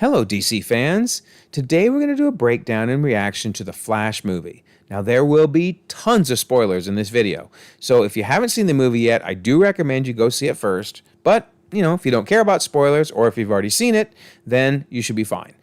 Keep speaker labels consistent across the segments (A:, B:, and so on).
A: Hello, DC fans. Today we're going to do a breakdown and reaction to the Flash movie. Now, there will be tons of spoilers in this video, so if you haven't seen the movie yet, I do recommend you go see it first. But, if you don't care about spoilers or if you've already seen it, then you should be fine.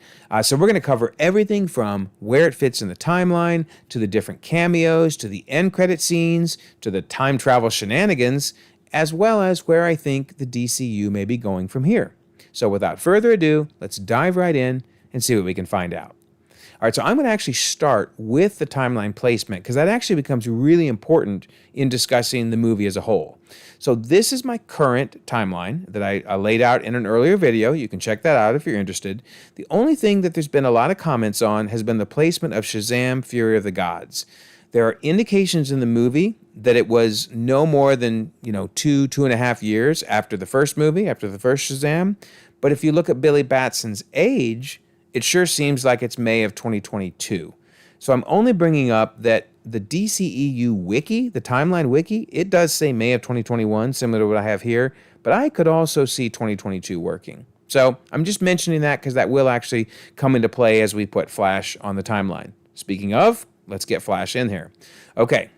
A: So we're going to cover everything from where it fits in the timeline, to the different cameos, to the end credit scenes, to the time travel shenanigans, as well as where I think the DCU may be going from here. So without further ado, let's dive right in and see what we can find out. All right, so I'm going to actually start with the timeline placement because that actually becomes really important in discussing the movie as a whole. So this is my current timeline that I laid out in an earlier video. You can check that out if you're interested. The only thing that there's been a lot of comments on has been the placement of Shazam! Fury of the Gods. There are indications in the movie that it was no more than, 2.5 years after the first movie, after the first Shazam. But if you look at Billy Batson's age, it sure seems like it's May of 2022. So I'm only bringing up that the DCEU wiki, the timeline wiki, it does say May of 2021, similar to what I have here, but I could also see 2022 working. So I'm just mentioning that because that will actually come into play as we put Flash on the timeline. Speaking of, let's get Flash in here. Okay,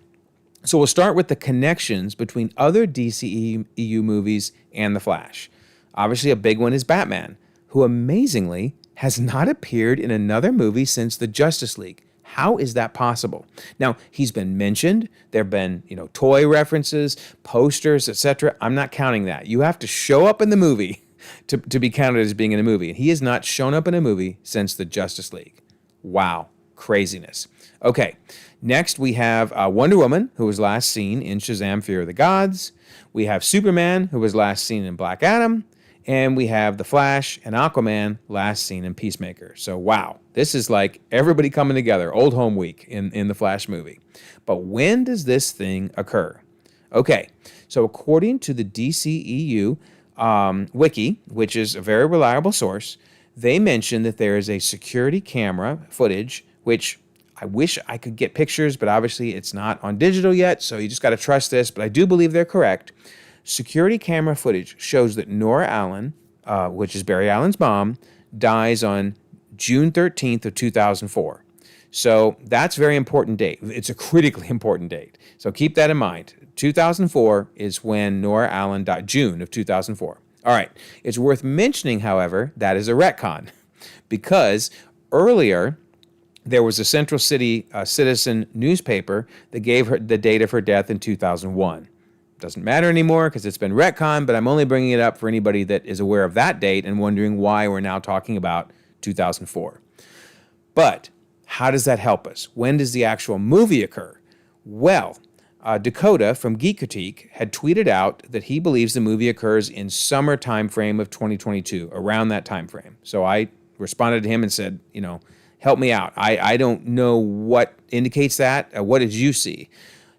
A: so we'll start with the connections between other DCEU movies and the Flash. Obviously, a big one is Batman, who amazingly has not appeared in another movie since the Justice League. How is that possible? Now, he's been mentioned. There have been, toy references, posters, etc. I'm not counting that. You have to show up in the movie to be counted as being in a movie. And he has not shown up in a movie since the Justice League. Wow. Craziness. Okay, next we have Wonder Woman, who was last seen in Shazam! Fury of the Gods. We have Superman, who was last seen in Black Adam. And we have The Flash and Aquaman, last seen in Peacemaker. So, wow, this is like everybody coming together, old home week in the Flash movie. But when does this thing occur? Okay, so according to the DCEU wiki, which is a very reliable source, they mention that there is a security camera footage, which I wish I could get pictures, but obviously it's not on digital yet, so you just got to trust this, but I do believe they're correct. Security camera footage shows that Nora Allen, which is Barry Allen's mom, dies on June 13th of 2004. So that's a very important date. It's a critically important date. So keep that in mind. 2004 is when Nora Allen died, June of 2004. All right. It's worth mentioning, however, that is a retcon because earlier there was a Central City Citizen newspaper that gave her the date of her death in 2001. Doesn't matter anymore because it's been retconned, but I'm only bringing it up for anybody that is aware of that date and wondering why we're now talking about 2004. But how does that help us? When does the actual movie occur? Well, Dakota from Geek Critique had tweeted out that he believes the movie occurs in summer time frame of 2022, around that time frame. So I responded to him and said, help me out. I don't know what indicates that. What did you see?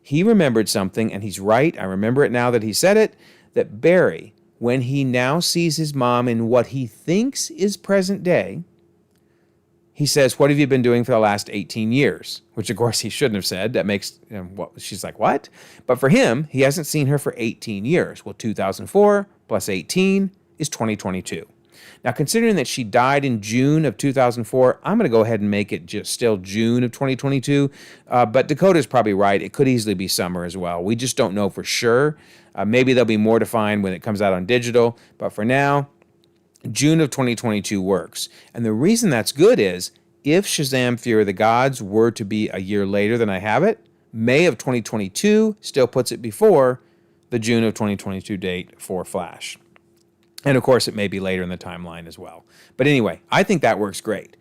A: He remembered something, and he's right. I remember it now that he said it, that Barry, when he now sees his mom in what he thinks is present day, he says, "What have you been doing for the last 18 years?" Which, of course, he shouldn't have said. That makes, she's like, what? But for him, he hasn't seen her for 18 years. Well, 2004 plus 18 is 2022. Now, considering that she died in June of 2004, I'm going to go ahead and make it just still June of 2022. But Dakota's probably right. It could easily be summer as well. We just don't know for sure. Maybe there'll be more defined when it comes out on digital. But for now, June of 2022 works. And the reason that's good is if Shazam! Fury of the Gods were to be a year later than I have it, May of 2022 still puts it before the June of 2022 date for Flash. And of course, it may be later in the timeline as well. But anyway, I think that works great.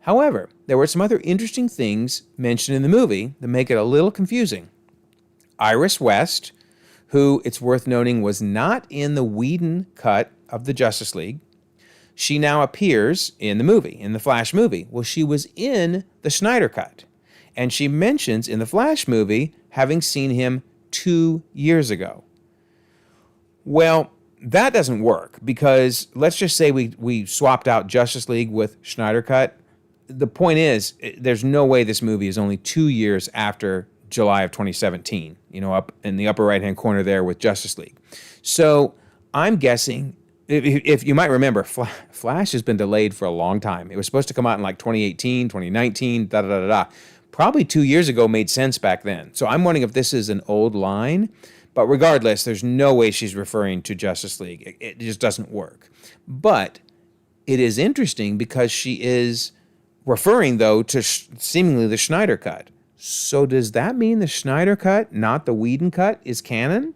A: However, there were some other interesting things mentioned in the movie that make it a little confusing. Iris West, who it's worth noting was not in the Whedon cut of the Justice League, she now appears in the movie, in the Flash movie. Well, she was in the Snyder cut. And she mentions in the Flash movie having seen him 2 years ago. Well, that doesn't work because let's just say we swapped out Justice League with Snyder Cut. The point is, there's no way this movie is only 2 years after July of 2017, up in the upper right-hand corner there with Justice League. So I'm guessing if you might remember, Flash has been delayed for a long time. It was supposed to come out in like 2018, 2019, da da da da. Probably 2 years ago made sense back then. So I'm wondering if this is an old line. But regardless, there's no way she's referring to Justice League. It just doesn't work. But it is interesting because she is referring, though, to seemingly the Snyder cut. So does that mean the Snyder cut, not the Whedon cut, is canon?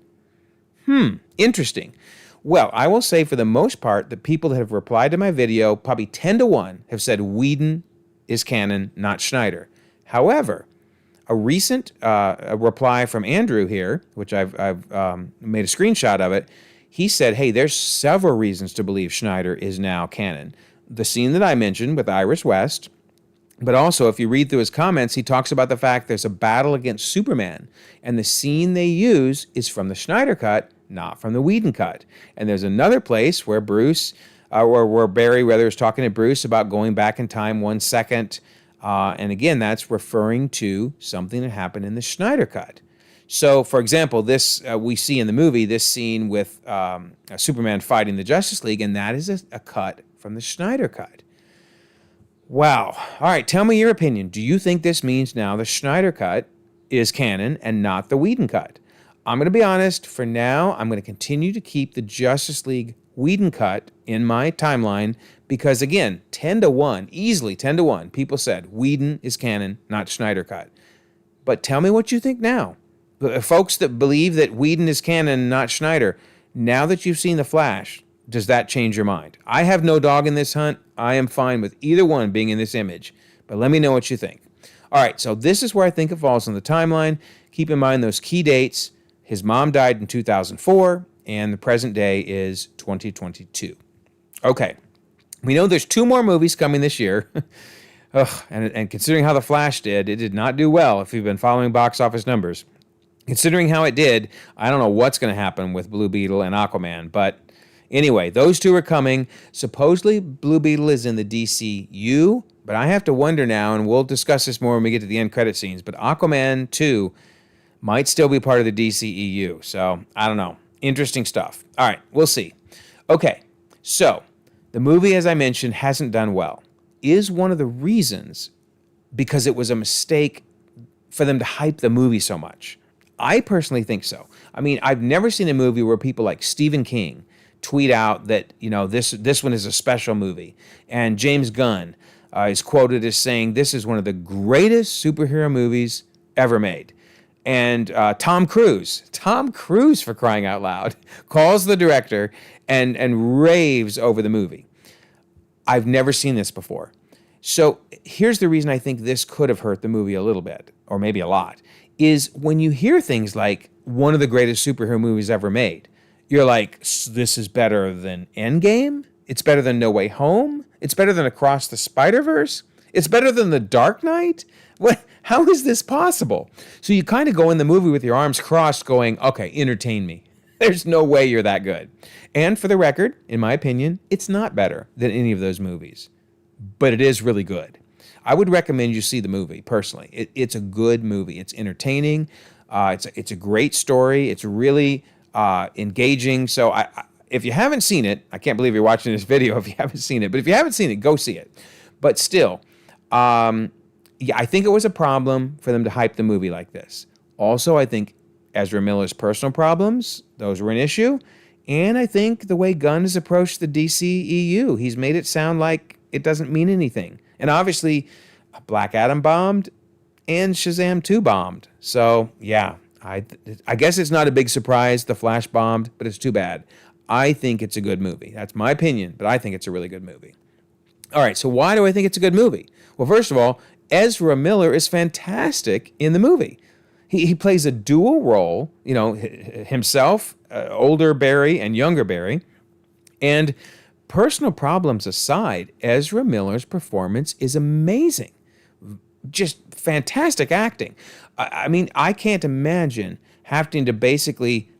A: Interesting. Well, I will say for the most part, the people that have replied to my video, probably 10 to 1, have said Whedon is canon, not Snyder. However, a recent reply from Andrew here, which I've made a screenshot of it, he said, hey, there's several reasons to believe Snyder is now canon. The scene that I mentioned with Iris West, but also if you read through his comments, he talks about the fact there's a battle against Superman, and the scene they use is from the Snyder cut, not from the Whedon cut. And there's another place where where Barry rather is talking to Bruce about going back in time 1 second. And again, that's referring to something that happened in the Snyder cut. So, for example, this we see in the movie, this scene with Superman fighting the Justice League, and that is a cut from the Snyder cut. Wow. All right, tell me your opinion. Do you think this means now the Snyder cut is canon and not the Whedon cut? I'm going to be honest. For now, I'm going to continue to keep the Justice League Whedon cut in my timeline because, again, 10 to 1, easily 10 to 1, people said Whedon is canon, not Snyder cut. But tell me what you think now. Folks that believe that Whedon is canon, not Snyder, now that you've seen The Flash, does that change your mind? I have no dog in this hunt. I am fine with either one being in this image. But let me know what you think. All right, so this is where I think it falls on the timeline. Keep in mind those key dates. His mom died in 2004, and the present day is 2022. Okay, we know there's 2 more movies coming this year. And considering how The Flash did, it did not do well if you've been following box office numbers. Considering how it did, I don't know what's going to happen with Blue Beetle and Aquaman. But anyway, those 2 are coming. Supposedly, Blue Beetle is in the DCU, but I have to wonder now, and we'll discuss this more when we get to the end credit scenes, but Aquaman 2 might still be part of the DCEU. So, I don't know. Interesting stuff. All right, we'll see. Okay, so the movie, as I mentioned, hasn't done well. Is one of the reasons because it was a mistake for them to hype the movie so much? I personally think so. I mean, I've never seen a movie where people like Stephen King tweet out that, this one is a special movie. And James Gunn is quoted as saying, this is one of the greatest superhero movies ever made. And Tom Cruise, for crying out loud, calls the director and raves over the movie. I've never seen this before. So here's the reason I think this could have hurt the movie a little bit, or maybe a lot, is when you hear things like one of the greatest superhero movies ever made, you're like, this is better than Endgame? It's better than No Way Home? It's better than Across the Spider-Verse? It's better than The Dark Knight? What? How is this possible? So you kind of go in the movie with your arms crossed going, okay, entertain me. There's no way you're that good. And for the record, in my opinion, it's not better than any of those movies. But it is really good. I would recommend you see the movie, personally. It's a good movie. It's entertaining. It's a great story. It's really engaging. So if you haven't seen it, I can't believe you're watching this video if you haven't seen it. But if you haven't seen it, go see it. But still, I think it was a problem for them to hype the movie like this. Also, I think Ezra Miller's personal problems, those were an issue. And I think the way Gunn has approached the DCEU, he's made it sound like it doesn't mean anything. And obviously, Black Adam bombed and Shazam 2 bombed. So, yeah, I guess it's not a big surprise The Flash bombed, but it's too bad. I think it's a good movie. That's my opinion, but I think it's a really good movie. All right, so why do I think it's a good movie? Well, first of all, Ezra Miller is fantastic in the movie. He plays a dual role, himself, older Barry and younger Barry. And personal problems aside, Ezra Miller's performance is amazing. Just fantastic acting. I mean, I can't imagine having to basically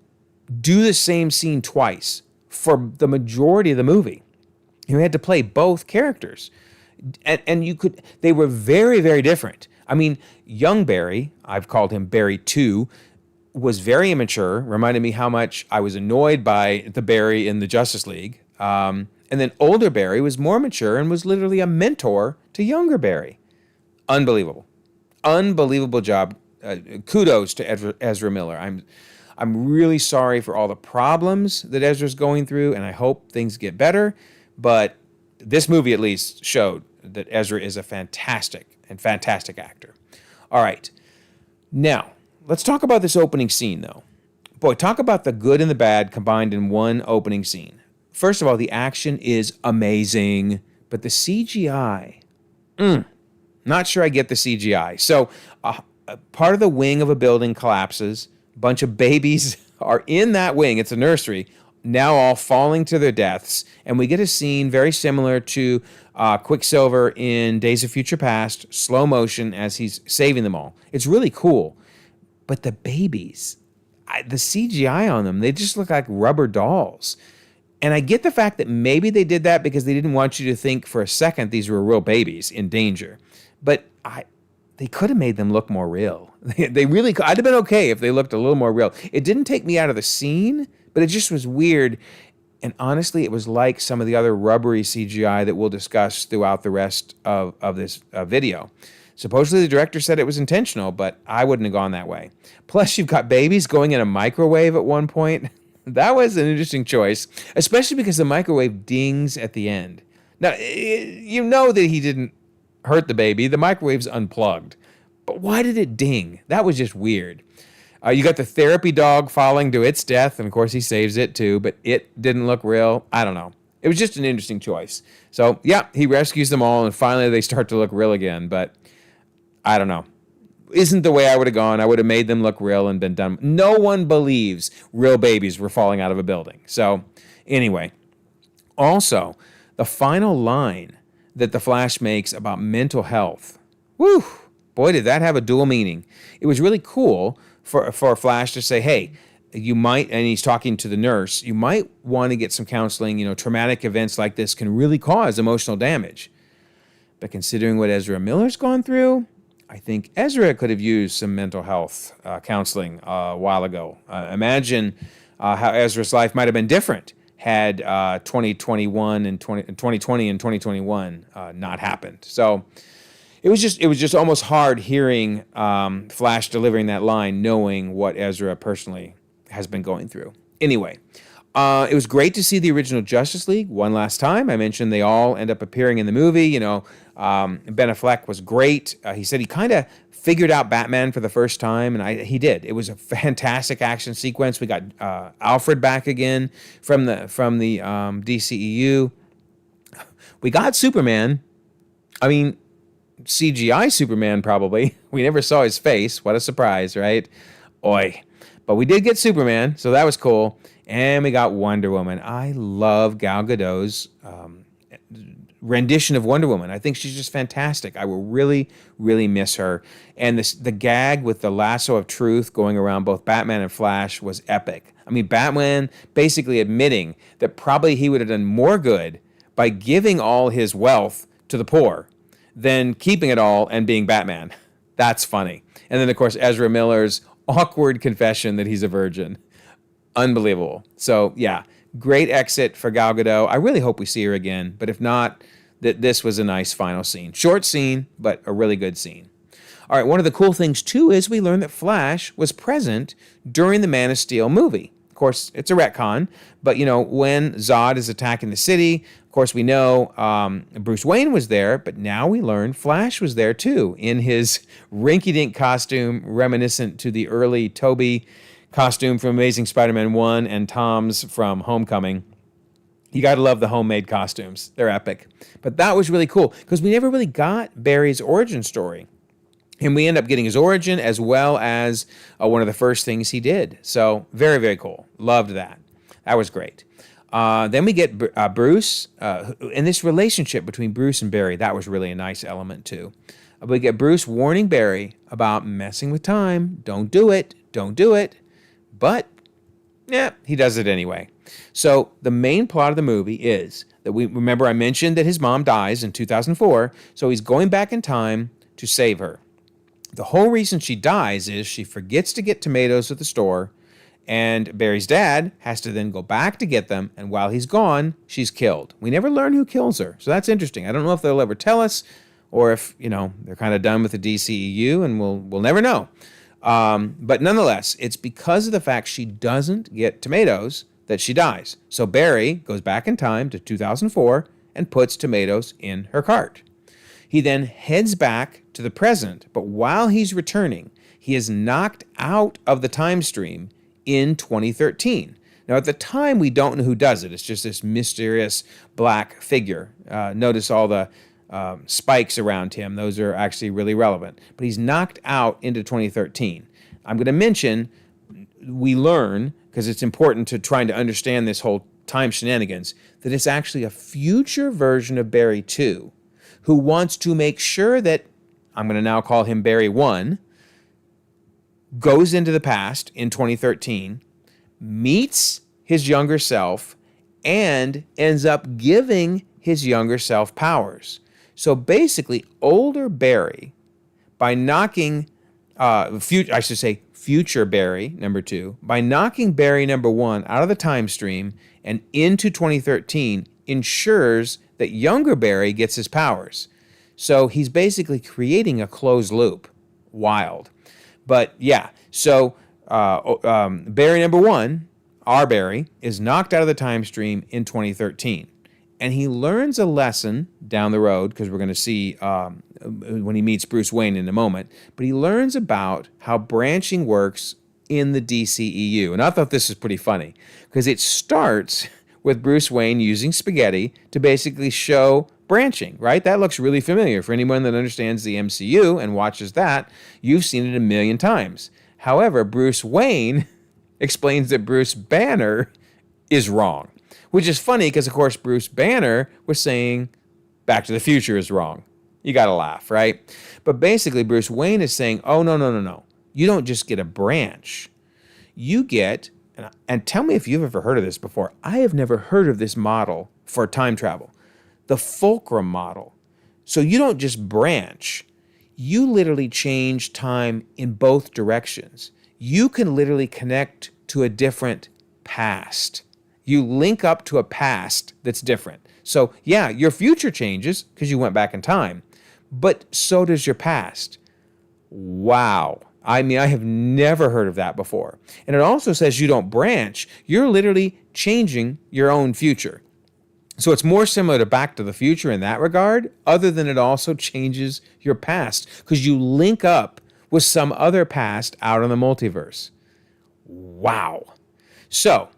A: do the same scene twice for the majority of the movie. You had to play both characters. And they were very, very different. I mean, young Barry, I've called him Barry 2, was very immature, reminded me how much I was annoyed by the Barry in the Justice League. And then older Barry was more mature and was literally a mentor to younger Barry. Unbelievable. Unbelievable job. Kudos to Ezra Miller. I'm really sorry for all the problems that Ezra's going through, and I hope things get better. But this movie at least showed that Ezra is a fantastic actor. All right. Now, let's talk about this opening scene, though. Boy, talk about the good and the bad combined in one opening scene. First of all, the action is amazing, but the CGI, not sure I get the CGI. So part of the wing of a building collapses. A bunch of babies are in that wing. It's a nursery, now all falling to their deaths. And we get a scene very similar to Quicksilver in Days of Future Past, slow motion as he's saving them all. It's really cool. But the babies, the CGI on them, they just look like rubber dolls. And I get the fact that maybe they did that because they didn't want you to think for a second these were real babies in danger. But they could have made them look more real. They really could. I'd have been okay if they looked a little more real. It didn't take me out of the scene, but it just was weird. And honestly, it was like some of the other rubbery CGI that we'll discuss throughout the rest of this video. Supposedly the director said it was intentional, but I wouldn't have gone that way. Plus, you've got babies going in a microwave at one point. That was an interesting choice, especially because the microwave dings at the end. Now, you know that he didn't hurt the baby. The microwave's unplugged. But why did it ding? That was just weird. You got the therapy dog falling to its death, and of course he saves it too, but it didn't look real. I don't know. It was just an interesting choice. So, yeah, he rescues them all, and finally they start to look real again, but I don't know. Isn't the way I would have gone. I would have made them look real and been done. No one believes real babies were falling out of a building. So anyway, also the final line that the Flash makes about mental health. Whew, boy, did that have a dual meaning. It was really cool for Flash to say, hey, you might, and he's talking to the nurse, you might want to get some counseling. You know, traumatic events like this can really cause emotional damage. But considering what Ezra Miller's gone through, I think Ezra could have used some mental health counseling a while ago. Imagine how Ezra's life might have been different had 2020 and 2021 not happened. So it was just almost hard hearing Flash delivering that line, knowing what Ezra personally has been going through. Anyway, it was great to see the original Justice League one last time. I mentioned they all end up appearing in the movie. You know, Ben Affleck was great. He said he kind of figured out Batman for the first time, and he did. It was a fantastic action sequence. We got Alfred back again from the DCEU. We got Superman. I mean, CGI Superman probably. We never saw his face. What a surprise, right? Oy. But we did get Superman, so that was cool. And we got Wonder Woman. I love Gal Gadot's rendition of Wonder Woman. I think she's just fantastic. I will really, really miss her. And the gag with the lasso of truth going around both Batman and Flash was epic. I mean, Batman basically admitting that probably he would have done more good by giving all his wealth to the poor than keeping it all and being Batman. That's funny. And then, of course, Ezra Miller's awkward confession that he's a virgin. Unbelievable. So, yeah, great exit for Gal Gadot. I really hope we see her again, but if not, this was a nice final scene. Short scene, but a really good scene. All right, one of the cool things, too, is we learned that Flash was present during the Man of Steel movie. Of course, it's a retcon, but, you know, when Zod is attacking the city, of course, we know Bruce Wayne was there, but now we learn Flash was there, too, in his rinky-dink costume reminiscent to the early Tobey costume from Amazing Spider-Man 1 and Tom's from Homecoming. You got to love the homemade costumes. They're epic. But that was really cool because we never really got Barry's origin story. And we end up getting his origin as well as one of the first things he did. So very, very cool. Loved that. That was great. Then we get Bruce, and this relationship between Bruce and Barry, that was really a nice element too. We get Bruce warning Barry about messing with time. Don't do it. Don't do it. But, yeah, he does it anyway. So the main plot of the movie is that remember I mentioned that his mom dies in 2004, so he's going back in time to save her. The whole reason she dies is she forgets to get tomatoes at the store, And Barry's dad has to then go back to get them, and while he's gone, she's killed. We never learn who kills her, so that's interesting. I don't know if they'll ever tell us, or if, they're kind of done with the DCEU, and we'll never know. But nonetheless, it's because of the fact she doesn't get tomatoes that she dies. So Barry goes back in time to 2004 and puts tomatoes in her cart. He then heads back to the present, but while he's returning, he is knocked out of the time stream in 2013. Now, at the time, we don't know who does it. It's just this mysterious black figure. Notice all the spikes around him. Those are actually really relevant. But he's knocked out into 2013. I'm going to mention, we learn, because it's important to trying to understand this whole time shenanigans, that it's actually a future version of Barry 2 who wants to make sure that, I'm going to now call him Barry 1, goes into the past in 2013, meets his younger self, and ends up giving his younger self powers. So basically, older Barry, by knocking, future Barry, number 2, by knocking Barry, number 1, out of the time stream and into 2013, ensures that younger Barry gets his powers. So he's basically creating a closed loop. Wild. But yeah, so Barry number 1, our Barry, is knocked out of the time stream in 2013. And he learns a lesson down the road, because we're going to see when he meets Bruce Wayne in a moment, but he learns about how branching works in the DCEU. And I thought this was pretty funny, because it starts with Bruce Wayne using spaghetti to basically show branching, right? That looks really familiar. For anyone that understands the MCU and watches that, you've seen it a million times. However, Bruce Wayne explains that Bruce Banner is wrong, which is funny because, of course, Bruce Banner was saying Back to the Future is wrong. You got to laugh, right? But basically, Bruce Wayne is saying, oh, no. You don't just get a branch. You get, and tell me if you've ever heard of this before. I have never heard of this model for time travel. The fulcrum model. So you don't just branch. You literally change time in both directions. You can literally connect to a different past. You link up to a past that's different. So yeah, your future changes because you went back in time, but so does your past. Wow. I mean, I have never heard of that before. And it also says you don't branch. You're literally changing your own future. So it's more similar to Back to the Future in that regard, other than it also changes your past because you link up with some other past out in the multiverse. Wow. So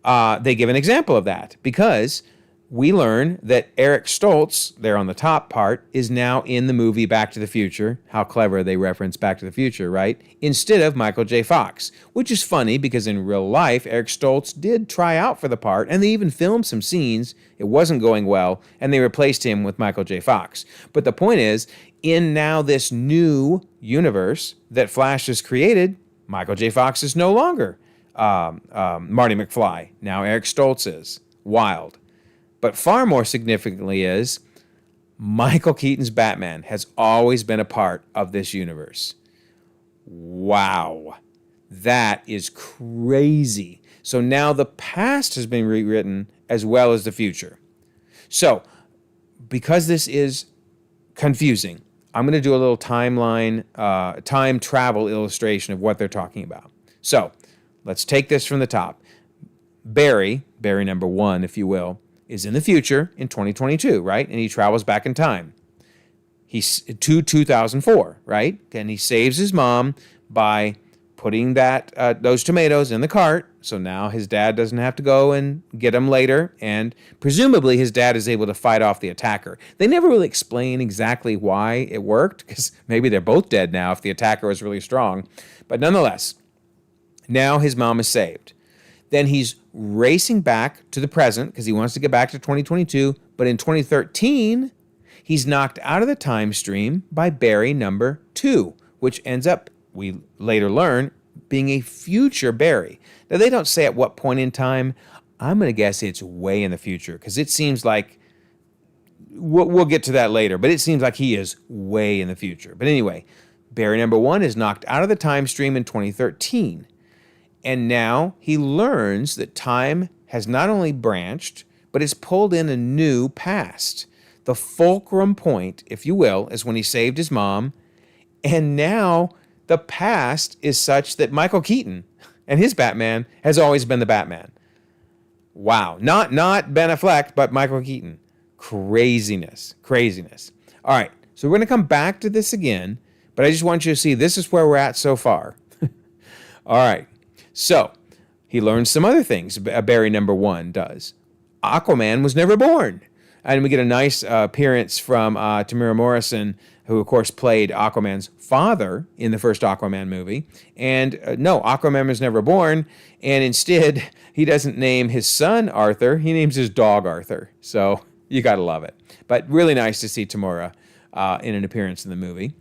A: they give an example of that because we learn that Eric Stoltz, there on the top part, is now in the movie Back to the Future. How clever they reference Back to the Future, right? Instead of Michael J. Fox, which is funny because in real life, Eric Stoltz did try out for the part, and they even filmed some scenes. It wasn't going well, and they replaced him with Michael J. Fox. But the point is, in now this new universe that Flash has created, Michael J. Fox is no longer Marty McFly. Now Eric Stoltz is. Wild. But far more significantly is Michael Keaton's Batman has always been a part of this universe. Wow. That is crazy. So now the past has been rewritten as well as the future. So because this is confusing, I'm going to do a little timeline, time travel illustration of what they're talking about. So let's take this from the top. Barry number 1, if you will, is in the future in 2022, right? And he travels back in time. He's to 2004, right? And he saves his mom by putting those tomatoes in the cart. So now his dad doesn't have to go and get them later. And presumably his dad is able to fight off the attacker. They never really explain exactly why it worked, because maybe they're both dead now if the attacker was really strong. But nonetheless, now his mom is saved. Then he's racing back to the present because he wants to get back to 2022. But in 2013, he's knocked out of the time stream by Barry number 2, which ends up, we later learn, being a future Barry. Now, they don't say at what point in time. I'm going to guess it's way in the future because it seems like, we'll get to that later, but it seems like he is way in the future. But anyway, Barry number 1 is knocked out of the time stream in 2013. And now he learns that time has not only branched, but it's pulled in a new past. The fulcrum point, if you will, is when he saved his mom. And now the past is such that Michael Keaton and his Batman has always been the Batman. Wow. Not Ben Affleck, but Michael Keaton. Craziness. All right. So we're going to come back to this again, but I just want you to see this is where we're at so far. All right. So he learns some other things. Barry number 1 does. Aquaman was never born. And we get a nice appearance from Tamira Morrison, who, of course, played Aquaman's father in the first Aquaman movie. And no, Aquaman was never born. And instead, he doesn't name his son Arthur. He names his dog Arthur. So you got to love it. But really nice to see Tamira in an appearance in the movie.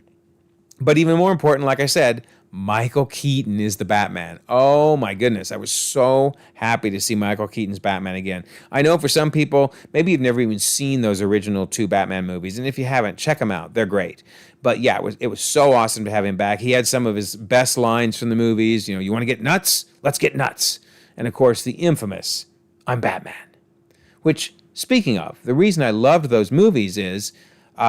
A: But even more important, like I said, Michael Keaton is the Batman. Oh my goodness. I was so happy to see Michael Keaton's Batman again. I know for some people, maybe you've never even seen those original 2 Batman movies. And if you haven't, check them out. They're great. But yeah, it was so awesome to have him back. He had some of his best lines from the movies. You want to get nuts? Let's get nuts. And of course, the infamous, I'm Batman. Which, speaking of, the reason I loved those movies is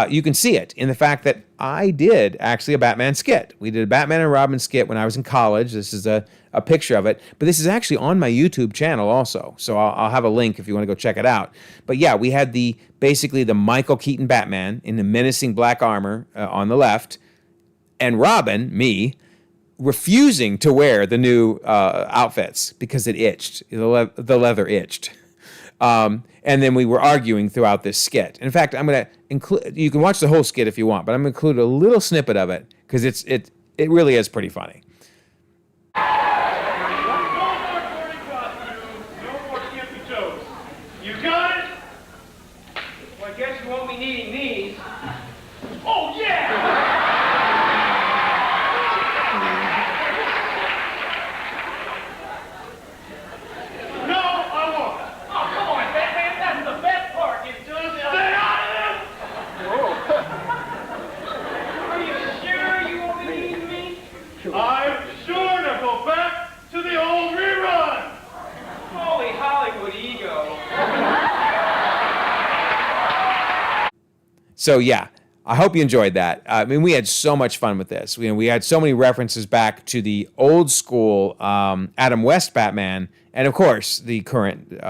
A: you can see it in the fact that I did actually a Batman skit. We did a Batman and Robin skit when I was in college. This is a picture of it. But this is actually on my YouTube channel also. So I'll have a link if you want to go check it out. But yeah, we had basically the Michael Keaton Batman in the menacing black armor on the left. And Robin, me, refusing to wear the new outfits because it itched. The leather itched. And then we were arguing throughout this skit. In fact, I'm going to include, you can watch the whole skit if you want, but I'm going to include a little snippet of it because it really is pretty funny.
B: No more skimpy toes. You got it? Well, I guess you won't be needing these. Oh, yeah! I'm sure to go back to the old rerun. Holy Hollywood ego.
A: So yeah, I hope you enjoyed that. I mean, we had so much fun with this. We had so many references back to the old school Adam West Batman, and of course the current,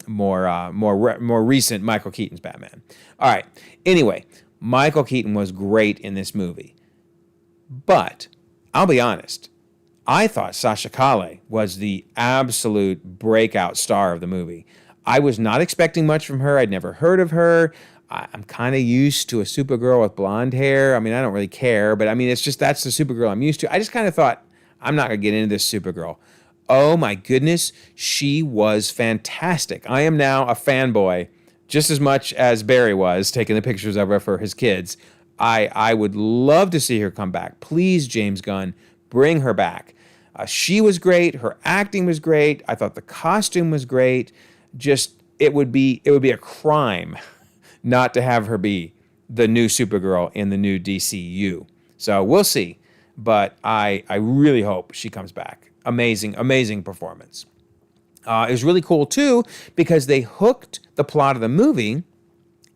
A: more recent Michael Keaton's Batman. All right. Anyway, Michael Keaton was great in this movie, but I'll be honest, I thought Sasha Calle was the absolute breakout star of the movie. I was not expecting much from her. I'd never heard of her. I'm kind of used to a Supergirl with blonde hair. I mean, I don't really care, but I mean, it's just that's the Supergirl I'm used to. I just kind of thought, I'm not going to get into this Supergirl. Oh my goodness, she was fantastic. I am now a fanboy just as much as Barry was, taking the pictures of her for his kids. I would love to see her come back. Please, James Gunn, bring her back. She was great. Her acting was great. I thought the costume was great. Just it would be a crime not to have her be the new Supergirl in the new DCU. So we'll see. But I really hope she comes back. Amazing performance. It was really cool too because they hooked the plot of the movie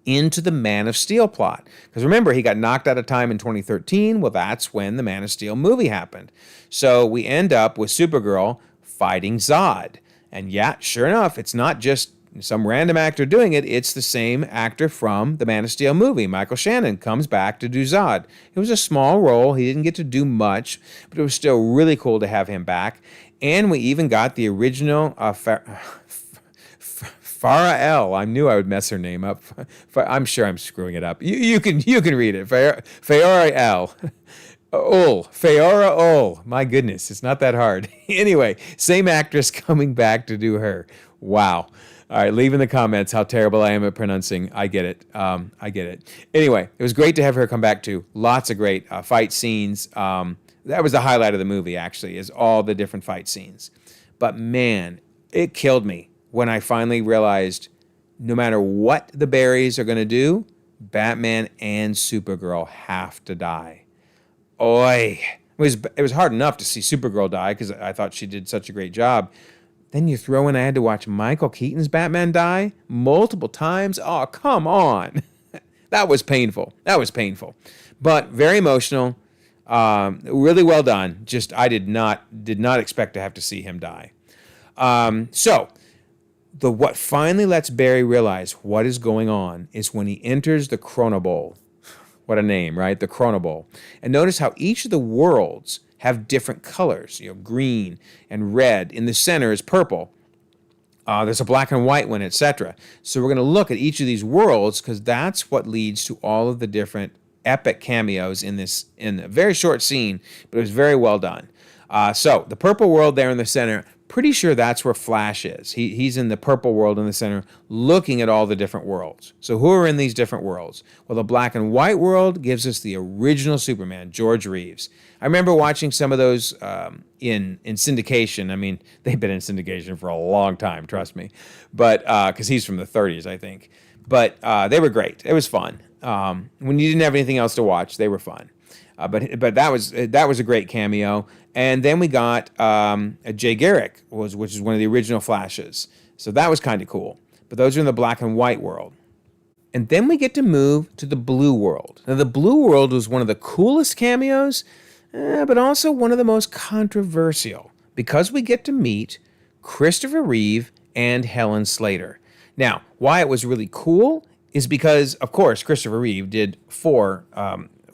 A: into the Man of Steel plot. Because remember, he got knocked out of time in 2013. Well, that's when the Man of Steel movie happened. So we end up with Supergirl fighting Zod. And yeah, sure enough, it's not just some random actor doing it. It's the same actor from the Man of Steel movie. Michael Shannon comes back to do Zod. It was a small role. He didn't get to do much, but it was still really cool to have him back. And we even got the original Farah El. I knew I would mess her name up. I'm sure I'm screwing it up. You can read it. Farah El. Farah Ul. My goodness, it's not that hard. Anyway, same actress coming back to do her. Wow. All right, leave in the comments how terrible I am at pronouncing. I get it. Anyway, it was great to have her come back too. Lots of great fight scenes. That was the highlight of the movie, actually, is all the different fight scenes. But man, it killed me when I finally realized no matter what the Barrys are going to do, Batman and Supergirl have to die. Oy, It was hard enough to see Supergirl die because I thought she did such a great job. Then you throw in I had to watch Michael Keaton's Batman die multiple times. Oh, come on. That was painful. But very emotional. Really well done. Just I did not expect to have to see him die. So what finally lets Barry realize what is going on is when he enters the Chronobowl. What a name, right? The Chronobowl. And notice how each of the worlds have different colors, green and red. In the center is purple. There's a black and white one, etc. So we're going to look at each of these worlds because that's what leads to all of the different epic cameos in a very short scene, but it was very well done. So the purple world there in the center, pretty sure that's where Flash is. He's in the purple world in the center looking at all the different worlds. So who are in these different worlds? Well, the black and white world gives us the original Superman, George Reeves. I remember watching some of those in syndication. I mean, they've been in syndication for a long time, trust me. But because he's from the 30s, I think. But they were great. It was fun. When you didn't have anything else to watch, they were fun. But that was a great cameo. And then we got Jay Garrick, which is one of the original Flashes. So that was kind of cool. But those are in the black and white world. And then we get to move to the blue world. Now, the blue world was one of the coolest cameos, but also one of the most controversial, because we get to meet Christopher Reeve and Helen Slater. Now, why it was really cool is because, of course, Christopher Reeve did 4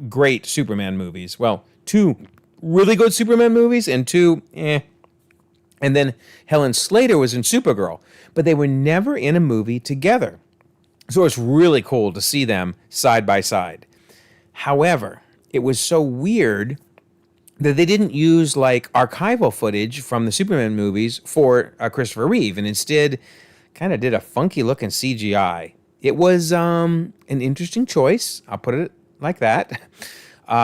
A: great Superman movies. Well, 2 really good Superman movies and 2, And then Helen Slater was in Supergirl, but they were never in a movie together. So it's really cool to see them side by side. However, it was so weird that they didn't use like archival footage from the Superman movies for Christopher Reeve, and instead kind of did a funky looking CGI. It was an interesting choice. I'll put it like that.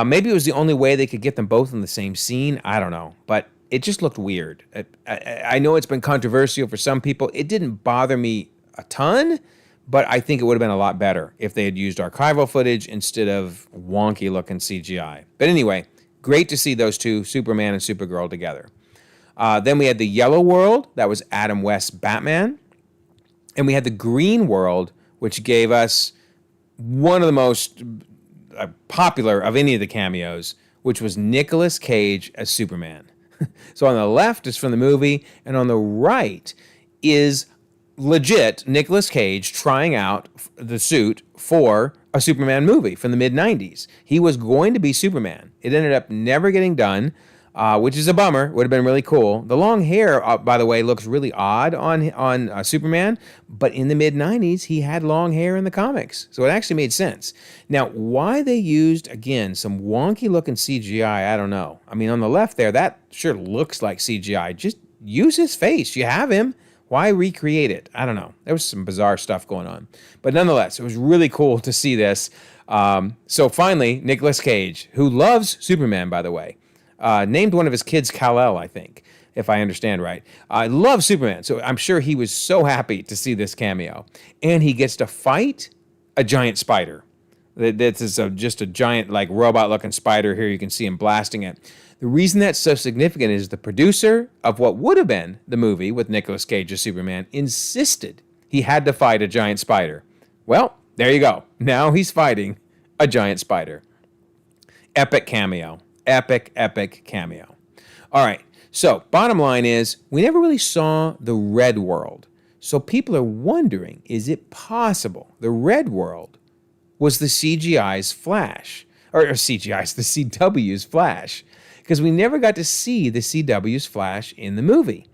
A: Maybe it was the only way they could get them both in the same scene. I don't know. But it just looked weird. I know it's been controversial for some people. It didn't bother me a ton, but I think it would have been a lot better if they had used archival footage instead of wonky looking CGI. But anyway, great to see those two, Superman and Supergirl, together. Then we had the yellow world. That was Adam West's Batman. And we had the green world, which gave us one of the most popular of any of the cameos, which was Nicolas Cage as Superman. So on the left is from the movie, and on the right is legit Nicolas Cage trying out the suit for a Superman movie from the mid-90s. He was going to be Superman. It ended up never getting done, which is a bummer. Would have been really cool. The long hair, by the way, looks really odd on Superman, but in the mid-90s, he had long hair in the comics, so it actually made sense. Now, why they used, again, some wonky-looking CGI, I don't know. I mean, on the left there, that sure looks like CGI. Just use his face. You have him. Why recreate it? I don't know. There was some bizarre stuff going on. But nonetheless, it was really cool to see this. So finally, Nicolas Cage, who loves Superman, by the way, named one of his kids Kal-El, I think, if I understand right. I love Superman, so I'm sure he was so happy to see this cameo. And he gets to fight a giant spider. This is just a giant, like, robot-looking spider here. You can see him blasting it. The reason that's so significant is the producer of what would have been the movie with Nicolas Cage as Superman insisted he had to fight a giant spider. Well, there you go. Now he's fighting a giant spider. Epic cameo. Epic cameo. All right, so bottom line is we never really saw the red world. So people are wondering, is it possible the red world was the CGI's Flash? Or CGI's, the CW's Flash? Because we never got to see the CW's Flash in the movie.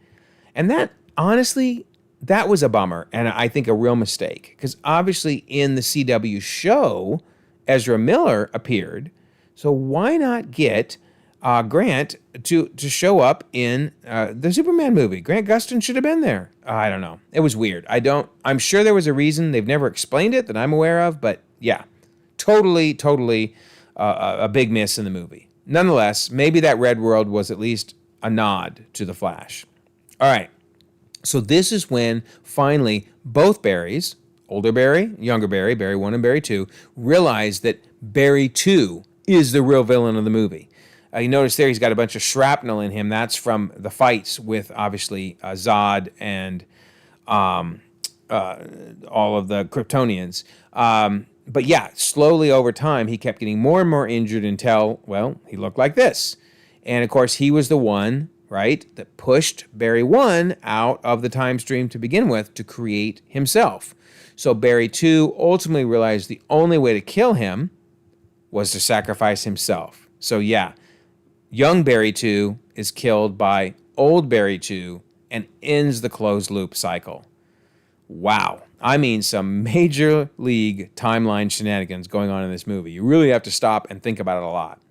A: And that, honestly, that was a bummer, and I think a real mistake. Because obviously in the CW show, Ezra Miller appeared. So why not get Grant to show up in the Superman movie? Grant Gustin should have been there. I don't know. It was weird. I'm sure there was a reason. They've never explained it that I'm aware of. But yeah, totally a big miss in the movie. Nonetheless, maybe that red world was at least a nod to the Flash. All right. So this is when finally both Barrys, older Barry, younger Barry, Barry 1 and Barry 2, realized that Barry 2 is the real villain of the movie. You notice there he's got a bunch of shrapnel in him. That's from the fights with, obviously, Zod and all of the Kryptonians. But yeah, slowly over time, he kept getting more and more injured until, well, he looked like this. And of course, he was the one, right, that pushed Barry 1 out of the time stream to begin with to create himself. So Barry 2 ultimately realized the only way to kill him was to sacrifice himself. So yeah, young Barry 2 is killed by old Barry 2 and ends the closed loop cycle. Wow. I mean, some major league timeline shenanigans going on in this movie. You really have to stop and think about it a lot.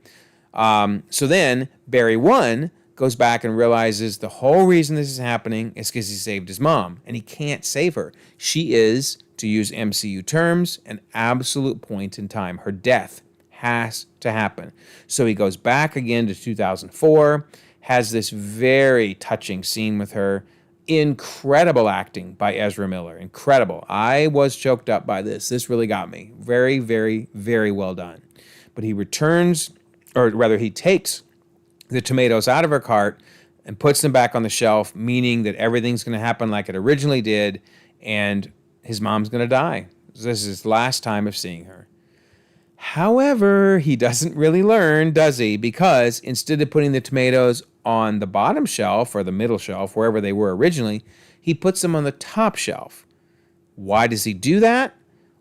A: So then Barry 1 goes back and realizes the whole reason this is happening is because he saved his mom, and he can't save her. She is, to use MCU terms, an absolute point in time. Her death has to happen. So he goes back again to 2004, has this very touching scene with her. Incredible acting by Ezra Miller. Incredible. I was choked up by this. This really got me. Very, very, very well done. But he returns, or rather he takes the tomatoes out of her cart and puts them back on the shelf, meaning that everything's going to happen like it originally did, and his mom's going to die. This is his last time of seeing her. However, he doesn't really learn, does he? Because instead of putting the tomatoes on the bottom shelf or the middle shelf, wherever they were originally, he puts them on the top shelf. Why does he do that?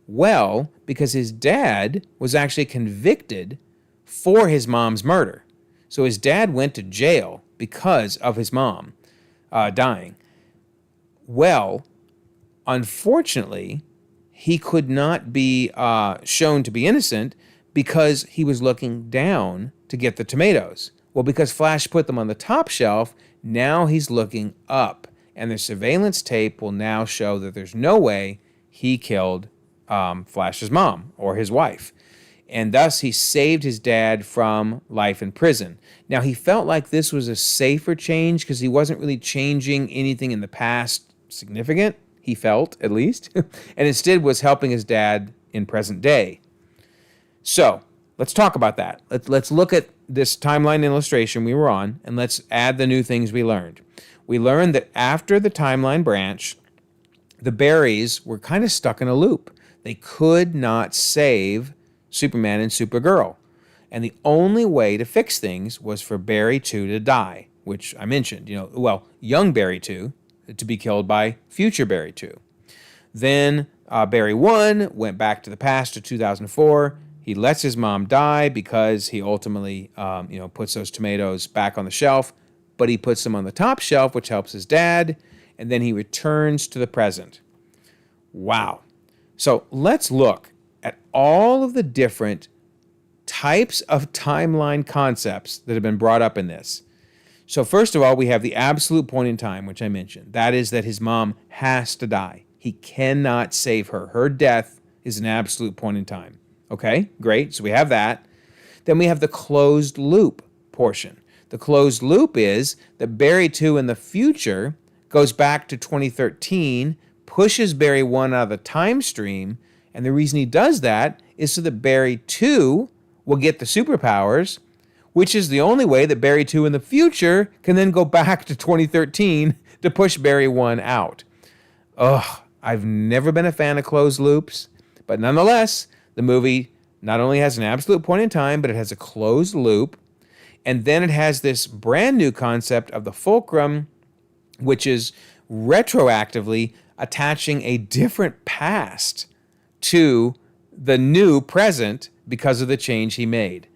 A: Well, because his dad was actually convicted for his mom's murder. So his dad went to jail because of his mom dying. Well, unfortunately, he could not be shown to be innocent because he was looking down to get the tomatoes. Well, because Flash put them on the top shelf, now he's looking up. And the surveillance tape will now show that there's no way he killed Flash's mom or his wife. And thus he saved his dad from life in prison. Now, he felt like this was a safer change because he wasn't really changing anything in the past significant, he felt, at least, and instead was helping his dad in present day. So let's talk about that. Let's look at this timeline illustration we were on, and let's add the new things we learned. We learned that after the timeline branch, the Barrys were kind of stuck in a loop. They could not save Superman and Supergirl. And the only way to fix things was for Barry 2 to die, which I mentioned, young Barry 2 to be killed by future Barry 2. Then Barry 1 went back to the past to 2004. He lets his mom die because he ultimately, puts those tomatoes back on the shelf, but he puts them on the top shelf, which helps his dad, and then he returns to the present. Wow. So let's look at all of the different types of timeline concepts that have been brought up in this. So first of all, we have the absolute point in time, which I mentioned. That is that his mom has to die. He cannot save her. Her death is an absolute point in time. Okay, great. So we have that. Then we have the closed loop portion. The closed loop is that Barry 2 in the future goes back to 2013, pushes Barry 1 out of the time stream, and the reason he does that is so that Barry 2 will get the superpowers, which is the only way that Barry 2 in the future can then go back to 2013 to push Barry 1 out. Ugh, I've never been a fan of closed loops, but nonetheless, the movie not only has an absolute point in time, but it has a closed loop. And then it has this brand new concept of the fulcrum, which is retroactively attaching a different past to the new present because of the change he made.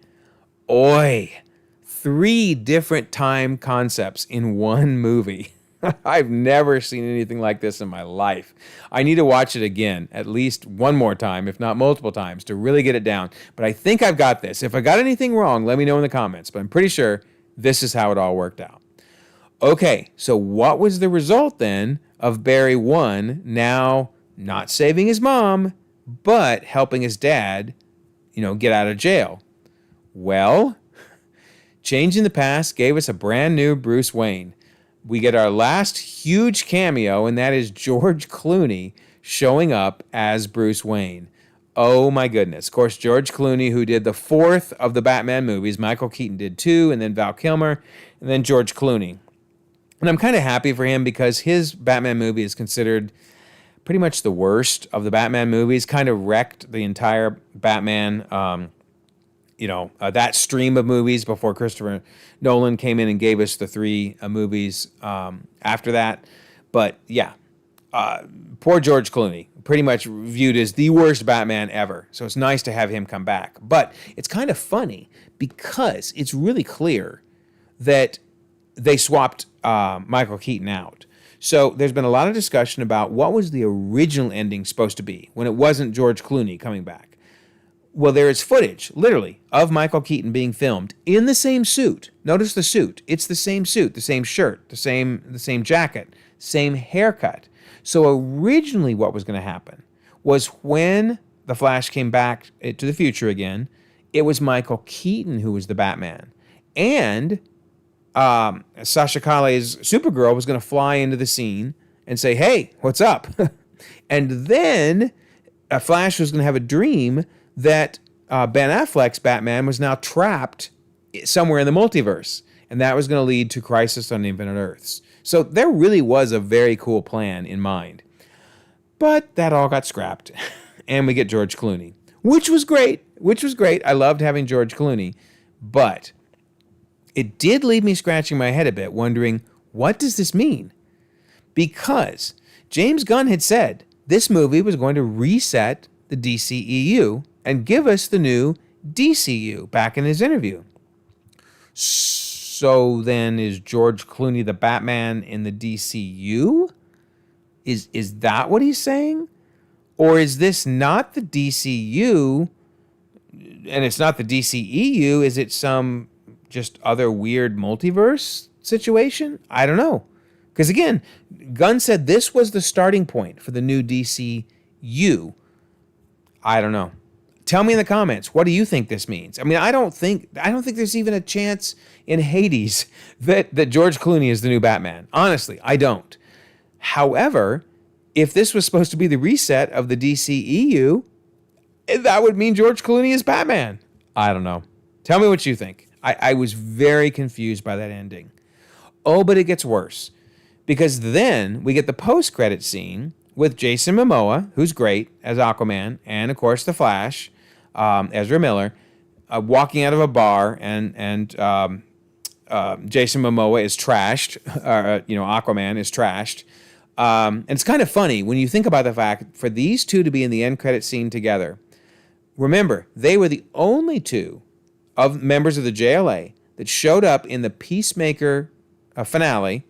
A: Oi, 3 different time concepts in one movie. I've never seen anything like this in my life. I need to watch it again, at least one more time, if not multiple times, to really get it down. But I think I've got this. If I got anything wrong, let me know in the comments. But I'm pretty sure this is how it all worked out. Okay, so what was the result then of Barry 1 now not saving his mom, but helping his dad, get out of jail? Well, changing the past gave us a brand new Bruce Wayne. We get our last huge cameo, and that is George Clooney showing up as Bruce Wayne. Oh my goodness. Of course, George Clooney, who did the fourth of the Batman movies. Michael Keaton did two, and then Val Kilmer, and then George Clooney. And I'm kind of happy for him because his Batman movie is considered pretty much the worst of the Batman movies. Kind of wrecked the entire Batman, that stream of movies before Christopher Nolan came in and gave us the three movies after that. But yeah, poor George Clooney, pretty much viewed as the worst Batman ever. So it's nice to have him come back. But it's kind of funny because it's really clear that they swapped Michael Keaton out. So there's been a lot of discussion about what was the original ending supposed to be when it wasn't George Clooney coming back. Well, there is footage, literally, of Michael Keaton being filmed in the same suit. Notice the suit. It's the same suit, the same shirt, the same jacket, same haircut. So originally what was going to happen was when the Flash came back to the future again, it was Michael Keaton who was the Batman. And Sasha Calle's Supergirl was going to fly into the scene and say, hey, what's up? And then Flash was going to have a dream that Ben Affleck's Batman was now trapped somewhere in the multiverse. And that was going to lead to Crisis on Infinite Earths. So there really was a very cool plan in mind. But that all got scrapped. And we get George Clooney, which was great. I loved having George Clooney. But it did leave me scratching my head a bit, wondering, what does this mean? Because James Gunn had said this movie was going to reset the DCEU and give us the new DCU back in his interview. So then is George Clooney the Batman in the DCU? Is that what he's saying? Or is this not the DCU and it's not the DCEU? Is it some just other weird multiverse situation? I don't know. Because again, Gunn said this was the starting point for the new DCU. I don't know. Tell me in the comments, what do you think this means? I mean, I don't think there's even a chance in Hades that George Clooney is the new Batman. Honestly, I don't. However, if this was supposed to be the reset of the DCEU, that would mean George Clooney is Batman. I don't know. Tell me what you think. I was very confused by that ending. Oh, but it gets worse. Because then we get the post-credit scene with Jason Momoa, who's great as Aquaman, and of course the Flash, Ezra Miller, walking out of a bar, and Jason Momoa is trashed. Aquaman is trashed. And it's kind of funny when you think about the fact for these two to be in the end credit scene together. Remember, they were the only two of members of the JLA that showed up in the Peacemaker finale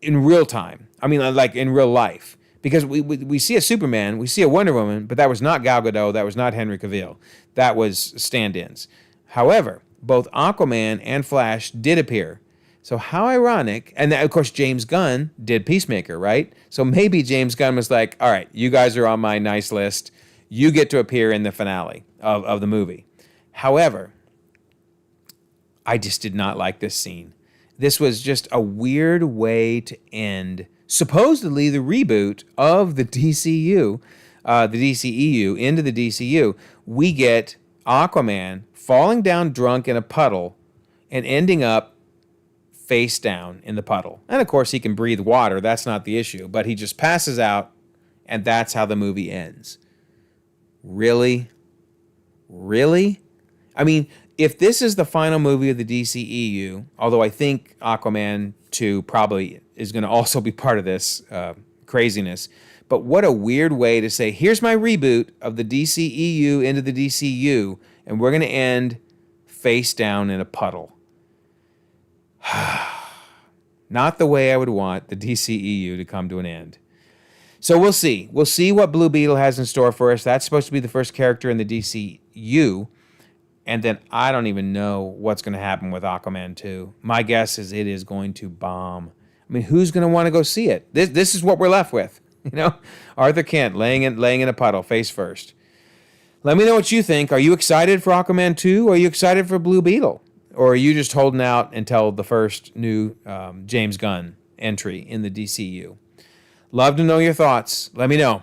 A: in real time. I mean, like in real life. Because we see a Superman, we see a Wonder Woman, but that was not Gal Gadot, that was not Henry Cavill. That was stand-ins. However, both Aquaman and Flash did appear. So how ironic, and of course James Gunn did Peacemaker, right? So maybe James Gunn was like, all right, you guys are on my nice list. You get to appear in the finale of the movie. However, I just did not like this scene. This was just a weird way to end supposedly the reboot of the DCU, the DCEU, into the DCU. We get Aquaman falling down drunk in a puddle and ending up face down in the puddle. And of course he can breathe water, that's not the issue, but he just passes out and that's how the movie ends. Really? Really? I mean, if this is the final movie of the DCEU, although I think Aquaman 2 probably is going to also be part of this craziness, but what a weird way to say, here's my reboot of the DCEU into the DCU, and we're going to end face down in a puddle. Not the way I would want the DCEU to come to an end. So we'll see. We'll see what Blue Beetle has in store for us. That's supposed to be the first character in the DCU. And then I don't even know what's going to happen with Aquaman 2. My guess is it is going to bomb. I mean, who's going to want to go see it? This is what we're left with. Arthur Kent laying in a puddle, face first. Let me know what you think. Are you excited for Aquaman 2? Or are you excited for Blue Beetle? Or are you just holding out until the first new James Gunn entry in the DCU? Love to know your thoughts. Let me know.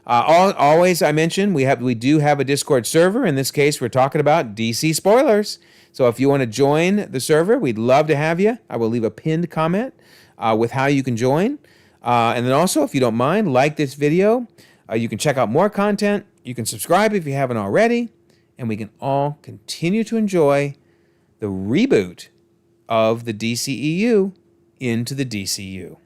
A: Always, I mentioned we do have a Discord server. In this case, we're talking about DC spoilers. So if you want to join the server, we'd love to have you. I will leave a pinned comment with how you can join. And then also, if you don't mind, like this video. You can check out more content. You can subscribe if you haven't already. And we can all continue to enjoy the reboot of the DCEU into the DCU.